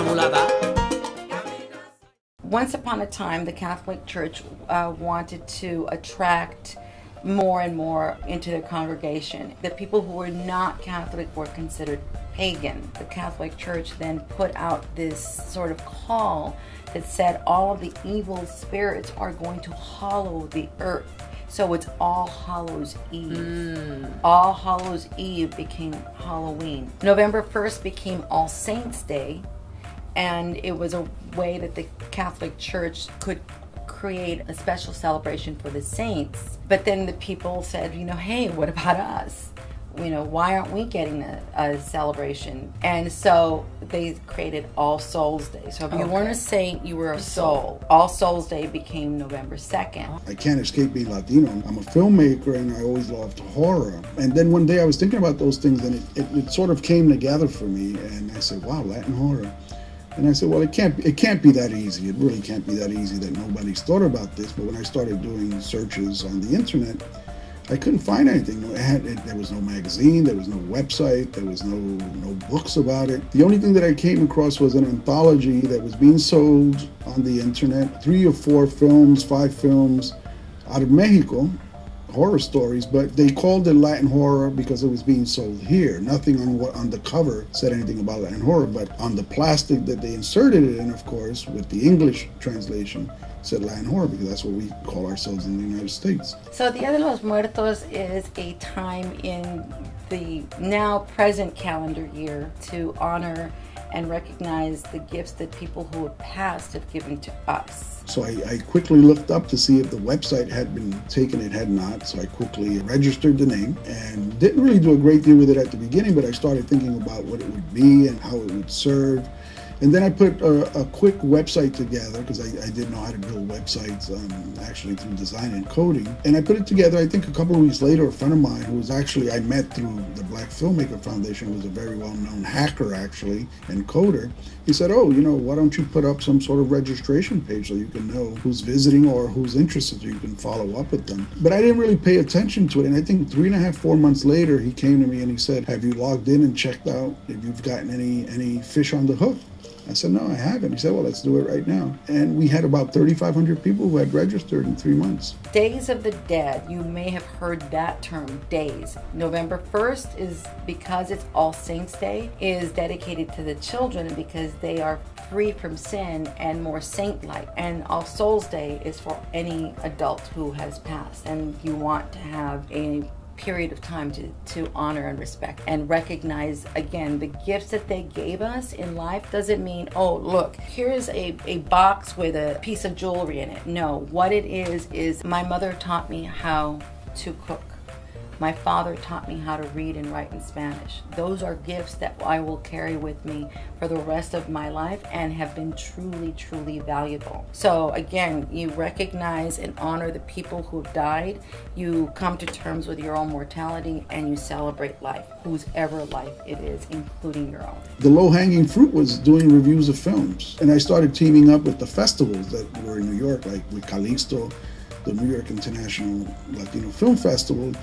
esa mulata. Once upon a time, the Catholic Church wanted to attract more and more into their congregation. The people who were not Catholic were considered pagan. The Catholic Church then put out this sort of call that said all of the evil spirits are going to hollow the earth. So it's All Hallows Eve. All Hallows Eve became Halloween. November 1st became All Saints Day, and it was a way that the Catholic Church could create a special celebration for the saints. But then the people said, you know, hey, what about us? You know, why aren't we getting a celebration? And so they created All Souls Day. So if you weren't a saint, you were a soul. All Souls Day became November 2nd. I can't escape being Latino. I'm a filmmaker and I always loved horror. And then one day I was thinking about those things and it sort of came together for me. And I said, wow, Latin horror. And I said, well, it can't be that easy. It really can't be that easy that nobody's thought about this. But when I started doing searches on the internet, I couldn't find anything. There was no magazine, there was no website, there was no books about it. The only thing that I came across was an anthology that was being sold on the internet, 3 or 4 films, 5 films out of Mexico, horror stories, but they called it Latin horror because it was being sold here. Nothing on the cover said anything about Latin horror, but on the plastic that they inserted it in, of course, with the English translation, said Latin horror because that's what we call ourselves in the United States. So Dia de los Muertos is a time in the now present calendar year to honor and recognize the gifts that people who have passed have given to us. So I quickly looked up to see if the website had been taken. It had not, so I quickly registered the name and didn't really do a great deal with it at the beginning, but I started thinking about what it would be and how it would serve. And then I put a quick website together because I didn't know how to build websites actually through design and coding. And I put it together, I think a couple of weeks later, a friend of mine who was actually, I met through the Black Filmmaker Foundation, who was a very well-known hacker actually and coder. He said, oh, you know, why don't you put up some sort of registration page so you can know who's visiting or who's interested so you can follow up with them. But I didn't really pay attention to it. And I think 3.5, 4 months later, he came to me and he said, have you logged in and checked out if you've gotten any fish on the hook? I said, no, I haven't. He said, well, let's do it right now. And we had about 3,500 people who had registered in 3 months. Days of the Dead, you may have heard that term, days. November 1st is, because it's All Saints Day, is dedicated to the children because they are free from sin and more saint-like. And All Souls Day is for any adult who has passed. And you want to have a period of time to honor and respect and recognize, again, the gifts that they gave us in life. Doesn't mean, oh, look, here's a box with a piece of jewelry in it. No, what it is my mother taught me how to cook. My father taught me how to read and write in Spanish. Those are gifts that I will carry with me for the rest of my life and have been truly, truly valuable. So again, you recognize and honor the people who have died. You come to terms with your own mortality and you celebrate life, whosever life it is, including your own. The low-hanging fruit was doing reviews of films. And I started teaming up with the festivals that were in New York, like with Calixto, the New York International Latino Film Festival.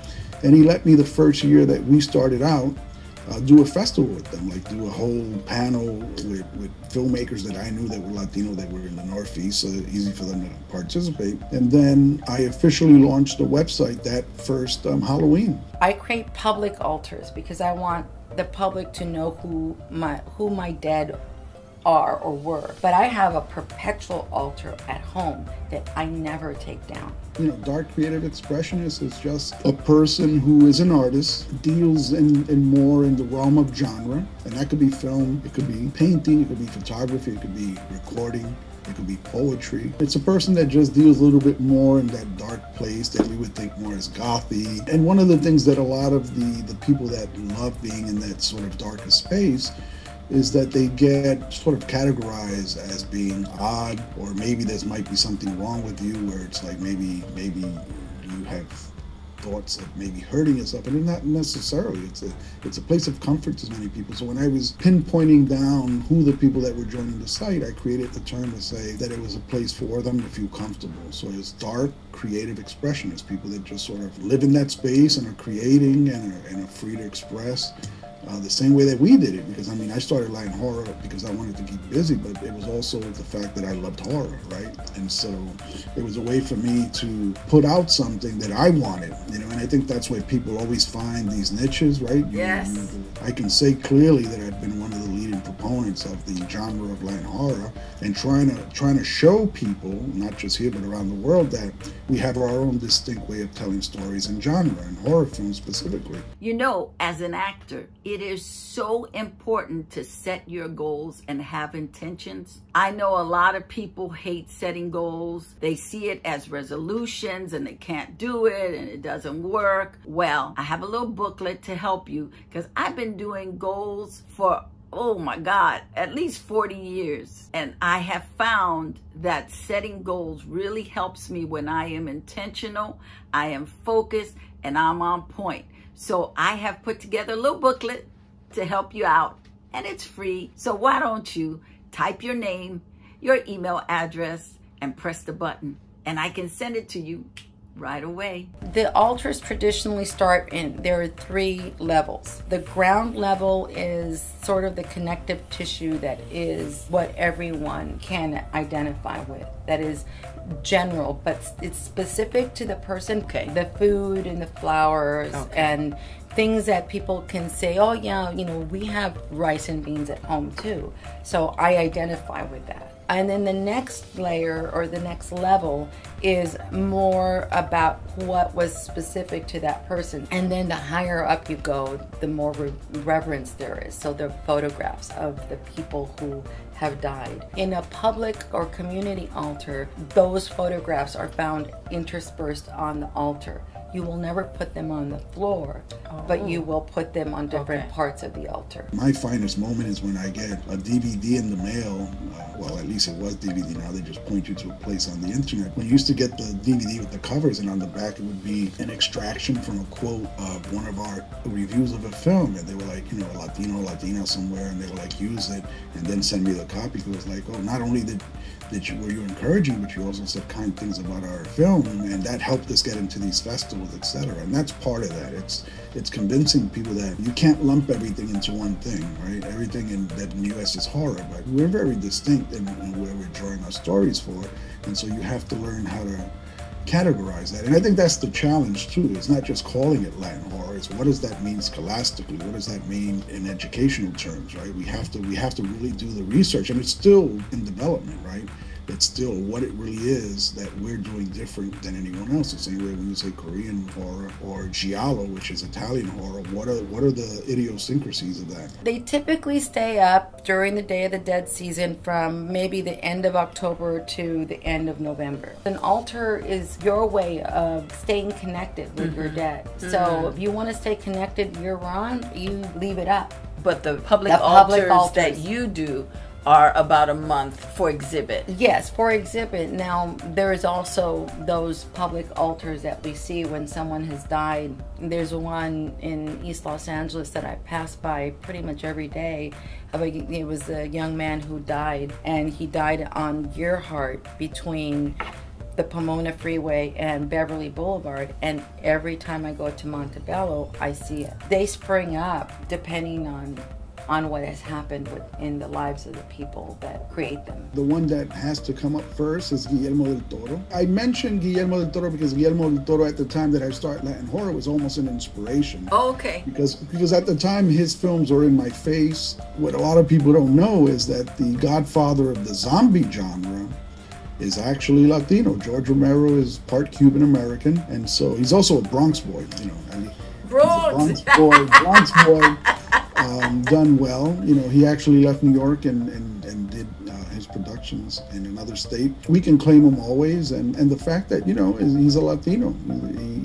And he let me, the first year that we started out, do a festival with them, like do a whole panel with filmmakers that I knew that were Latino, that were in the Northeast, so easy for them to participate. And then I officially launched a website that first Halloween. I create public altars because I want the public to know who my dead are or were. But I have a perpetual altar at home that I never take down. You know, dark creative expressionist is just a person who is an artist, deals in more in the realm of genre, and that could be film, it could be painting, it could be photography, it could be recording, it could be poetry. It's a person that just deals a little bit more in that dark place that we would think more as gothy. And one of the things that a lot of the people that love being in that sort of darker space is that they get sort of categorized as being odd, or maybe there might be something wrong with you, where it's like maybe you have thoughts of maybe hurting yourself, and not necessarily. It's a place of comfort to many people. So when I was pinpointing down who the people that were joining the site, I created the term to say that it was a place for them to feel comfortable. So it's dark, creative expressionists, people that just sort of live in that space and are creating and are free to express the same way that we did it, because I mean, I started Latin horror because I wanted to keep busy, but it was also the fact that I loved horror, right? And so it was a way for me to put out something that I wanted, you know, and I think that's where people always find these niches, right? Yes. I can say clearly that I've been one of the leading proponents of the genre of Latin horror, and trying to show people, not just here but around the world, that we have our own distinct way of telling stories and genre, and horror films specifically. You know, as an actor, it is so important to set your goals and have intentions. I know a lot of people hate setting goals. They see it as resolutions and they can't do it and it doesn't work. Well, I have a little booklet to help you, because I've been doing goals for, oh my God, at least 40 years. And I have found that setting goals really helps me when I am intentional, I am focused, and I'm on point. So I have put together a little booklet to help you out, and it's free. So why don't you type your name, your email address, and press the button, and I can send it to you right away. The altars traditionally start in, there are 3 levels. The ground level is sort of the connective tissue that is what everyone can identify with. That is general, but it's specific to the person. Okay. The food and the flowers, okay, and things that people can say, oh yeah, you know, we have rice and beans at home too. So I identify with that. And then the next layer, or the next level, is more about what was specific to that person. And then the higher up you go, the more reverence there is. So the photographs of the people who have died. In a public or community altar, those photographs are found interspersed on the altar. You will never put them on the floor, but you will put them on different parts of the altar. My finest moment is when I get a DVD in the mail. Well, at least it was DVD. Now they just point you to a place on the internet. When you used to get the DVD with the covers, and on the back it would be an extraction from a quote of one of our reviews of a film, and they were like, you know, Latino, Latina somewhere, and they were like, use it, and then send me the copy. It was like, oh, not only were you encouraging, but you also said kind things about our film, and that helped us get into these festivals, etc. And that's part of that. It's convincing people that you can't lump everything into one thing, right? Everything in the U.S. is horror, but we're very distinct in where we're drawing our stories for, and so you have to learn how to categorize that. And I think that's the challenge too. It's not just calling it Latin horror. It's what does that mean scholastically? What does that mean in educational terms, right? We have to really do the research, and it's still in development, right? It's still what it really is that we're doing different than anyone else. The same way when you say Korean horror or giallo, which is Italian horror, what are the idiosyncrasies of that? They typically stay up during the Day of the Dead season from maybe the end of October to the end of November. An altar is your way of staying connected with your dead. So if you want to stay connected year-round, you leave it up. But the public altars that you do are about a month for exhibit. Yes, for exhibit. Now, there is also those public altars that we see when someone has died. There's one in East Los Angeles that I pass by pretty much every day. It was a young man who died, and he died on Gearhart between the Pomona Freeway and Beverly Boulevard, and every time I go to Montebello, I see it. They spring up depending on what has happened in the lives of the people that create them. The one that has to come up first is Guillermo del Toro. I mentioned Guillermo del Toro because Guillermo del Toro, at the time that I started Latin horror, was almost an inspiration. Oh, okay. Because at the time his films were in my face. What a lot of people don't know is that the godfather of the zombie genre is actually Latino. George Romero is part Cuban American, and so he's also a Bronx boy. You know, I mean, Bronx. He's a Bronx boy. Done well. You know, he actually left New York and did his productions in another state. We can claim him always, and the fact that, you know, he's a Latino.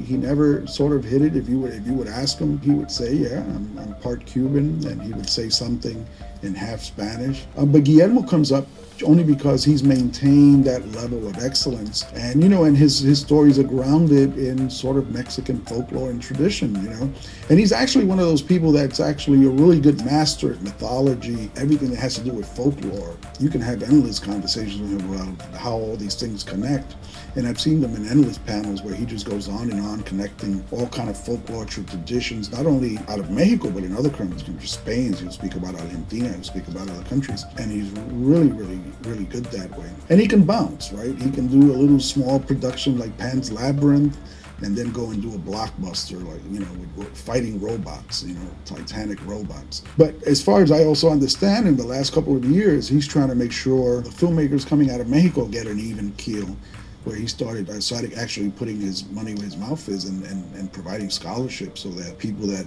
He never sort of hid it. If you would ask him, he would say, yeah, I'm part Cuban, and he would say something and half Spanish. But Guillermo comes up only because he's maintained that level of excellence. And, you know, and his stories are grounded in sort of Mexican folklore and tradition, you know. And he's actually one of those people that's actually a really good master at mythology, everything that has to do with folklore. You can have endless conversations with him about how all these things connect. And I've seen them in endless panels where he just goes on and on connecting all kind of folklore traditions, not only out of Mexico, but in other countries, Spain. He'll speak about Argentina, he'll speak about other countries. And he's really, really, really good that way. And he can bounce, right? He can do a little small production like Pan's Labyrinth, and then go and do a blockbuster, like, you know, with fighting robots, you know, Titanic robots. But as far as I also understand, in the last couple of years, he's trying to make sure the filmmakers coming out of Mexico get an even keel, where he started actually putting his money where his mouth is and providing scholarships so that people that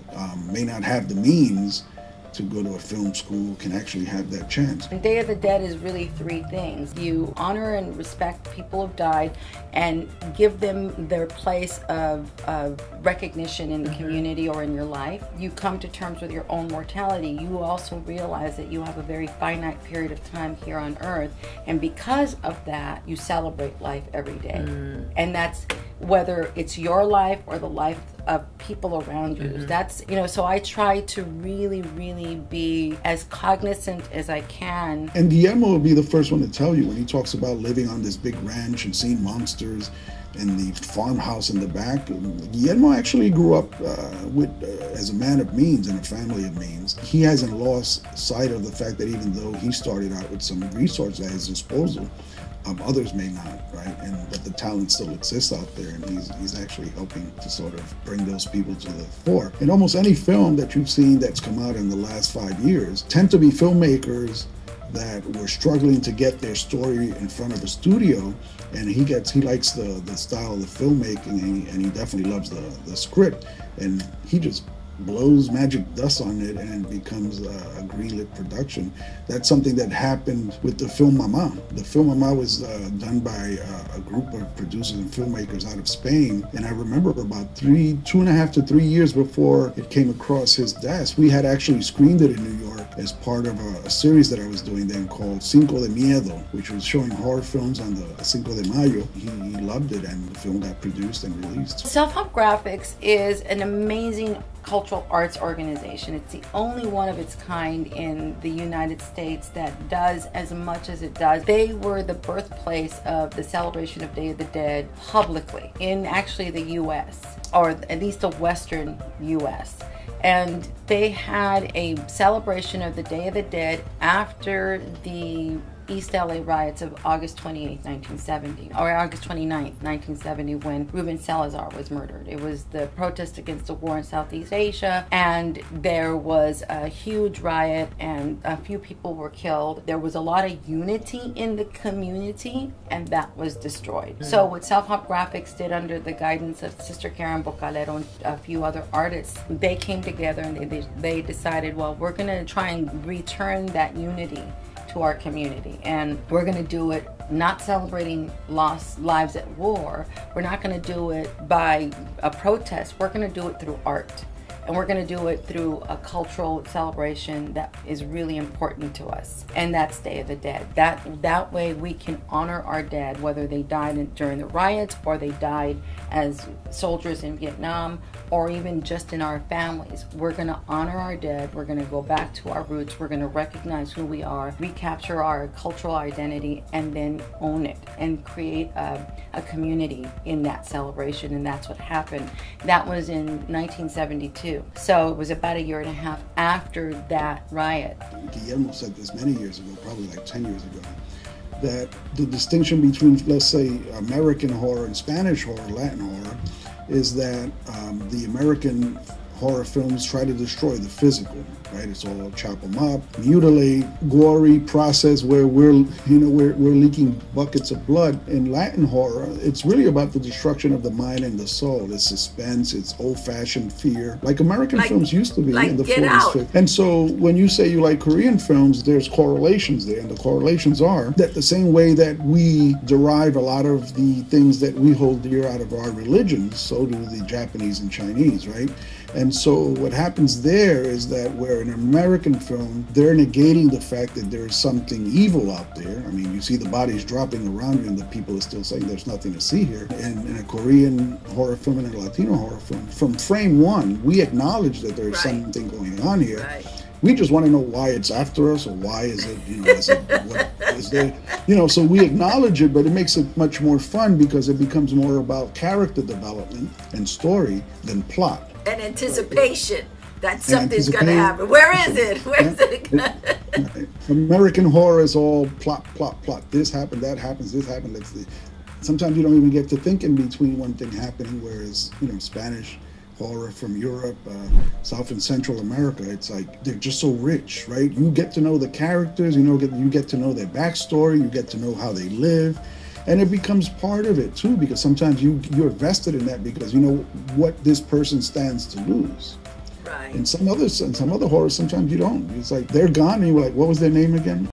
may not have the means to go to a film school can actually have that chance. And Day of the Dead is really three things. You honor and respect people who have died and give them their place of recognition in the community or in your life. You come to terms with your own mortality. You also realize that you have a very finite period of time here on earth, and because of that, you celebrate life every day. And that's whether it's your life or the life of people around you. That's, you know, so I try to really, really be as cognizant as I can. And Guillermo will be the first one to tell you when he talks about living on this big ranch and seeing monsters and the farmhouse in the back. Guillermo actually grew up as a man of means in a family of means. He hasn't lost sight of the fact that even though he started out with some resources at his disposal, others may not, right? But the talent still exists out there, and he's actually helping to sort of bring those people to the fore. In almost any film that you've seen that's come out in the last 5 years tend to be filmmakers that were struggling to get their story in front of a studio, and he likes the style of the filmmaking, and he definitely loves the script, and he just blows magic dust on it and it becomes a greenlit production. That's something that happened with the film Mama. The film Mama was done by a group of producers and filmmakers out of Spain, and I remember about 2.5 to 3 years before it came across his desk, we had actually screened it in New York as part of a series that I was doing then called Cinco de Miedo, which was showing horror films on the Cinco de Mayo. He loved it, and the film got produced and released. Self-Help Graphics is an amazing cultural arts organization. It's the only one of its kind in the United States that does as much as it does. They were the birthplace of the celebration of Day of the Dead publicly in actually the US, or at least the Western US. And they had a celebration of the Day of the Dead after the East LA riots of August 28, 1970, or August 29, 1970, when Ruben Salazar was murdered. It was the protest against the war in Southeast Asia, and there was a huge riot and a few people were killed. There was a lot of unity in the community, and that was destroyed. So what Self-Help Graphics did under the guidance of Sister Karen Bocalero and a few other artists, they came together and they decided, well, we're going to try and return that unity to our community, and we're going to do it not celebrating lost lives at war. We're not going to do it by a protest. We're going to do it through art, and we're going to do it through a cultural celebration that is really important to us, and that's Day of the Dead. That way we can honor our dead, whether they died during the riots or they died as soldiers in Vietnam, or even just in our families. We're going to honor our dead. We're going to go back to our roots. We're going to recognize who we are, recapture our cultural identity, and then own it and create a community in that celebration. And that's what happened. That was in 1972. So it was about 1.5 years after that riot. Guillermo said this many years ago, probably like 10 years ago, that the distinction between, let's say, American horror and Spanish horror, Latin horror, is that the American horror films try to destroy the physical, right? It's all chop them up, mutilate, gory process where we're leaking buckets of blood. In Latin horror, it's really about the destruction of the mind and the soul. It's suspense, it's old-fashioned fear, like American films used to be in the 40s, 50s. And so when you say you like Korean films, there's correlations there, and the correlations are that the same way that we derive a lot of the things that we hold dear out of our religions, so do the Japanese and Chinese, right? And so what happens there is that where in an American film, they're negating the fact that there's something evil out there. I mean, you see the bodies dropping around you and the people are still saying there's nothing to see here. And in a Korean horror film and a Latino horror film, from frame one, we acknowledge that there's something going on here. Right. We just want to know why it's after us, or why is it, what is there, so we acknowledge it, but it makes it much more fun because it becomes more about character development and story than plot. And anticipation that something's going to happen. Where is it? Where's it? American horror is all plot, plot, plot. This happened, that happens, this happened. Sometimes you don't even get to think in between one thing happening, whereas, Spanish horror from Europe, South and Central America, it's like they're just so rich, right? You get to know the characters, you get to know their backstory, you get to know how they live, and it becomes part of it too, because sometimes you're vested in that because you know what this person stands to lose. Right. In some other horror, sometimes you don't. It's like they're gone, and you're like, what was their name again?